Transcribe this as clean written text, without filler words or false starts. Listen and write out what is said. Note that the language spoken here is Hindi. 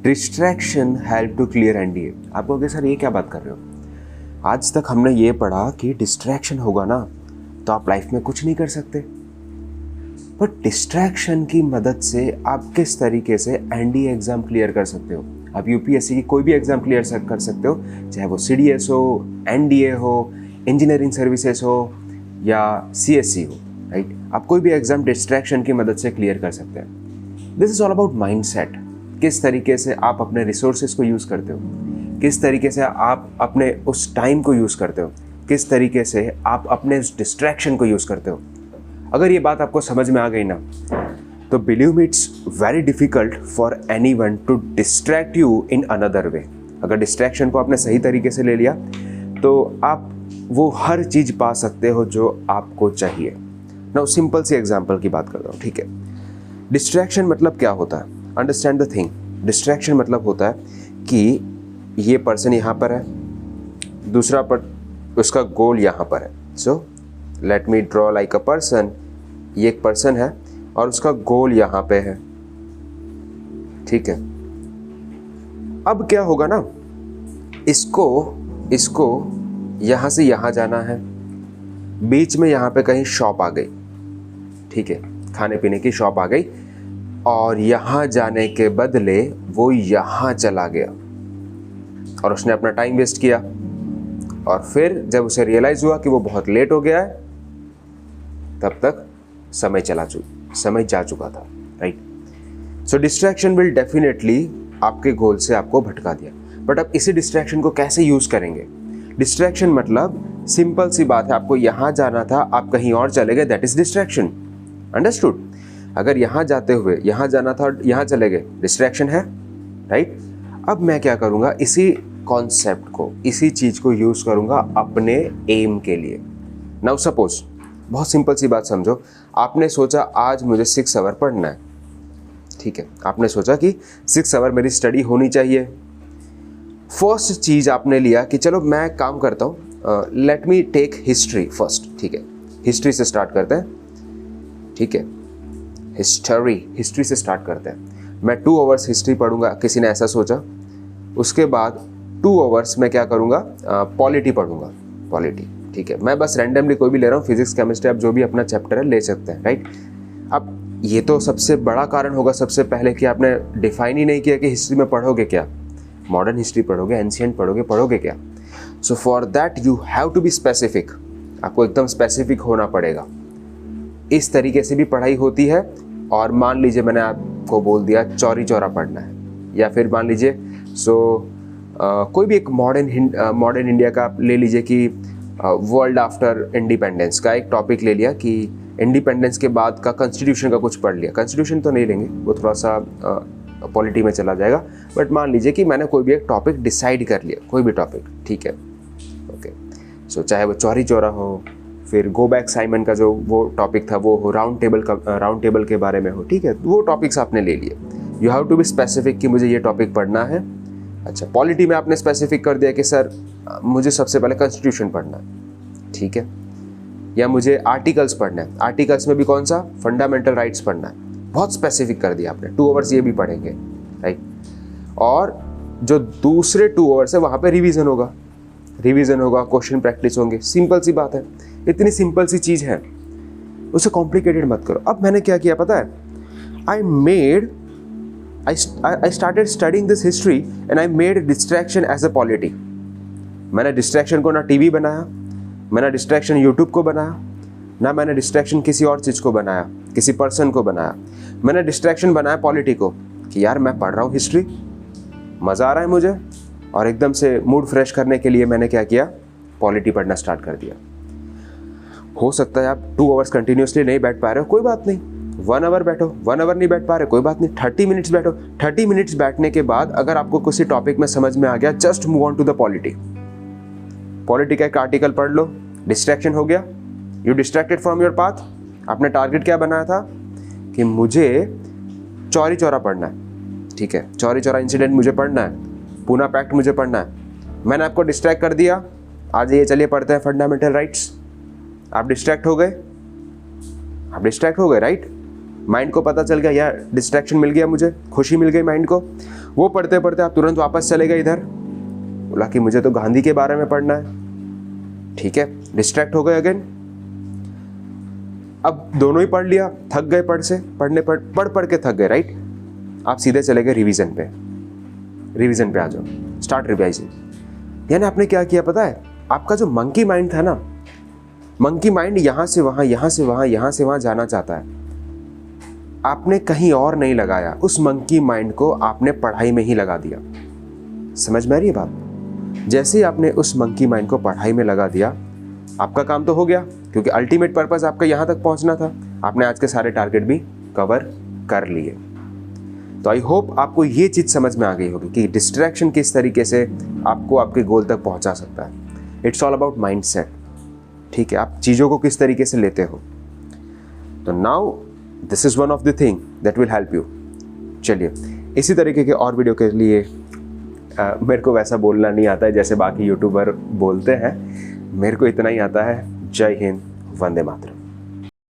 Distraction help to clear NDA. आप कहोगे सर ये क्या बात कर रहे हो, आज तक हमने ये पढ़ा कि डिस्ट्रैक्शन होगा ना तो आप लाइफ में कुछ नहीं कर सकते। बट डिस्ट्रैक्शन की मदद से आप किस तरीके से एनडीए एग्ज़ाम क्लियर कर सकते हो। आप यूपीएससी की कोई भी एग्ज़ाम क्लियर कर सकते हो, चाहे वो सीडीएस हो, एनडीए हो, इंजीनियरिंग सर्विसेज हो या सीएससी हो, राइट। आप कोई भी एग्ज़ाम डिस्ट्रैक्शन की मदद से क्लियर कर सकते हैं। This is all about mindset. किस तरीके से आप अपने रिसोर्सेज को यूज़ करते हो, किस तरीके से आप अपने उस टाइम को यूज़ करते हो, किस तरीके से आप अपने उस डिस्ट्रैक्शन को यूज़ करते हो। अगर ये बात आपको समझ में आ गई ना, तो believe me it's very difficult for anyone to distract you in another way. अगर डिस्ट्रैक्शन को आपने सही तरीके से ले लिया तो आप वो हर चीज़ पा सकते हो जो आपको चाहिए। नाउ सिंपल सी एग्जांपल की बात करता हूँ, ठीक है। डिस्ट्रैक्शन मतलब क्या होता है, अंडरस्टैंड द थिंग। डिस्ट्रैक्शन मतलब होता है कि ये पर्सन यहाँ पर है, दूसरा पर उसका गोल यहाँ पर है। So let me draw like a person. ये एक पर्सन है और उसका गोल यहाँ पे है, ठीक है। अब क्या होगा ना, इसको यहाँ से यहाँ जाना है, बीच में यहाँ पे कहीं शॉप आ गई, ठीक है, खाने पीने की शॉप आ गई, और यहाँ जाने के बदले वो यहाँ चला गया और उसने अपना टाइम वेस्ट किया। और फिर जब उसे रियलाइज हुआ कि वो बहुत लेट हो गया है, तब तक समय जा चुका था, right. So distraction will definitely आपके गोल से आपको भटका दिया। बट अब इसी डिस्ट्रैक्शन को कैसे यूज करेंगे। डिस्ट्रैक्शन मतलब सिंपल सी बात है, आपको यहाँ जाना था, आप कहीं और चले गए, दैट इज डिस्ट्रैक्शन। अंडरस्टूड। अगर यहाँ जाते हुए यहाँ जाना था और यहाँ चले गए, डिस्ट्रैक्शन है, राइट। अब मैं क्या करूँगा, इसी कॉन्सेप्ट को, इसी चीज़ को यूज़ करूँगा अपने एम के लिए। नाउ सपोज, बहुत सिंपल सी बात समझो, आपने सोचा आज मुझे 6 आवर पढ़ना है, ठीक है। आपने सोचा कि 6 आवर मेरी स्टडी होनी चाहिए। फर्स्ट चीज़ आपने लिया कि चलो मैं काम करता हूँ, let me take history first, ठीक है। हिस्ट्री से स्टार्ट करते हैं, ठीक है। हिस्ट्री से स्टार्ट करते हैं। मैं 2 आवर्स हिस्ट्री पढ़ूंगा, किसी ने ऐसा सोचा। उसके बाद 2 आवर्स मैं क्या करूँगा, पॉलिटी पढ़ूंगा, पॉलिटी, ठीक है। मैं बस रैंडमली कोई भी ले रहा हूँ, फिजिक्स केमिस्ट्री, आप जो भी अपना चैप्टर है ले सकते हैं, राइट। अब ये तो सबसे बड़ा कारण होगा सबसे पहले कि आपने डिफाइन ही नहीं किया कि हिस्ट्री में पढ़ोगे क्या, मॉडर्न हिस्ट्री पढ़ोगे, एंशिएंट पढ़ोगे क्या। So for that you have to be specific. आपको एकदम स्पेसिफिक होना पड़ेगा। इस तरीके से भी पढ़ाई होती है। और मान लीजिए मैंने आपको बोल दिया चौरी चौरा पढ़ना है, या फिर मान लीजिए कोई भी एक मॉडर्न इंडिया का आप ले लीजिए कि वर्ल्ड आफ्टर इंडिपेंडेंस का एक टॉपिक ले लिया कि इंडिपेंडेंस के बाद का कॉन्स्टिट्यूशन का कुछ पढ़ लिया। कॉन्स्टिट्यूशन तो नहीं लेंगे, वो थोड़ा सा पॉलिटी में चला जाएगा। बट मान लीजिए कि मैंने कोई भी एक टॉपिक डिसाइड कर लिया, कोई भी टॉपिक, ठीक है, ओके। सो चाहे वो चौरी चौरा हो, फिर गो बैक साइमन का जो वो टॉपिक था वो हो, राउंड टेबल के बारे में हो, ठीक है। वो टॉपिक्स आपने ले लिए। You have to be specific कि मुझे ये टॉपिक पढ़ना है। अच्छा, पॉलिटी में आपने स्पेसिफिक कर दिया कि सर मुझे सबसे पहले कॉन्स्टिट्यूशन पढ़ना है, ठीक है, या मुझे आर्टिकल्स पढ़ना है। आर्टिकल्स में भी कौन सा, फंडामेंटल राइट्स पढ़ना है। बहुत स्पेसिफिक कर दिया आपने। 2 आवर्स ये भी पढ़ेंगे, राइट। और जो दूसरे 2 आवर्स है वहाँ पे रिवीजन होगा, क्वेश्चन प्रैक्टिस होंगे। सिंपल सी बात है, इतनी सिंपल सी चीज़ है, उसे कॉम्प्लिकेटेड मत करो। अब मैंने क्या किया पता है, I started studying this history and I made distraction as a polity। मैंने डिस्ट्रैक्शन को ना टीवी बनाया, मैंने डिस्ट्रैक्शन यूट्यूब को बनाया, ना मैंने डिस्ट्रैक्शन किसी और चीज़ को बनाया, किसी पर्सन को बनाया। मैंने डिस्ट्रैक्शन बनाया पॉलिटी को कि यार मैं पढ़ रहा हूँ हिस्ट्री, मज़ा आ रहा है मुझे, और एकदम से मूड फ्रेश करने के लिए मैंने क्या किया, पॉलिटी पढ़ना स्टार्ट कर दिया। हो सकता है आप 2 आवर्स कंटिन्यूसली नहीं बैठ पा रहे हो, कोई बात नहीं, 1 आवर बैठो। 1 आवर नहीं बैठ पा रहे, कोई बात नहीं, 30 मिनट्स बैठो। 30 मिनट्स बैठने के बाद अगर आपको किसी टॉपिक में समझ में आ गया, just move on to the polity का एक आर्टिकल पढ़ लो, डिस्ट्रैक्शन हो गया, you distracted from your path. आपने टारगेट क्या बनाया था कि मुझे चौरी चौरा पढ़ना है, ठीक है, चौरी चौरा इंसिडेंट मुझे पढ़ना है, पूना पैक्ट मुझे पढ़ना है। मैंने आपको डिस्ट्रैक्ट कर दिया, आज ये चलिए पढ़ते हैं फंडामेंटल राइट्स। आप डिस्ट्रैक्ट हो गए, राइट। माइंड को पता चल गया यार डिस्ट्रैक्शन मिल गया, मुझे खुशी मिल गई माइंड को। वो पढ़ते पढ़ते आप तुरंत वापस चले गए इधर, बोला कि मुझे तो गांधी के बारे में पढ़ना है, ठीक है, डिस्ट्रैक्ट हो गए अगेन। अब दोनों ही पढ़ लिया, थक गए पढ़ के थक गए, राइट। आप सीधे चले गए रिवीजन पे आ जाओ, स्टार्ट रिवाइजिंग। यानी आपने क्या किया पता है, आपका जो मंकी माइंड था ना, मंकी माइंड यहाँ से वहाँ, यहाँ से वहाँ, यहाँ से वहाँ जाना चाहता है, आपने कहीं और नहीं लगाया, उस मंकी माइंड को आपने पढ़ाई में ही लगा दिया। समझ में आ रही है बात? जैसे ही आपने उस मंकी माइंड को पढ़ाई में लगा दिया, आपका काम तो हो गया, क्योंकि अल्टीमेट पर्पस आपका यहाँ तक पहुँचना था। आपने आज के सारे टारगेट भी कवर कर लिए। तो आई होप आपको ये चीज़ समझ में आ गई होगी कि डिस्ट्रैक्शन किस तरीके से आपको आपके गोल तक पहुँचा सकता है। It's all about mind set, ठीक है, आप चीज़ों को किस तरीके से लेते हो। तो now this is one of the thing that will help you. चलिए, इसी तरीके के और वीडियो के लिए मेरे को वैसा बोलना नहीं आता है जैसे बाकी यूट्यूबर बोलते हैं, मेरे को इतना ही आता है। जय हिंद, वंदे मातरम।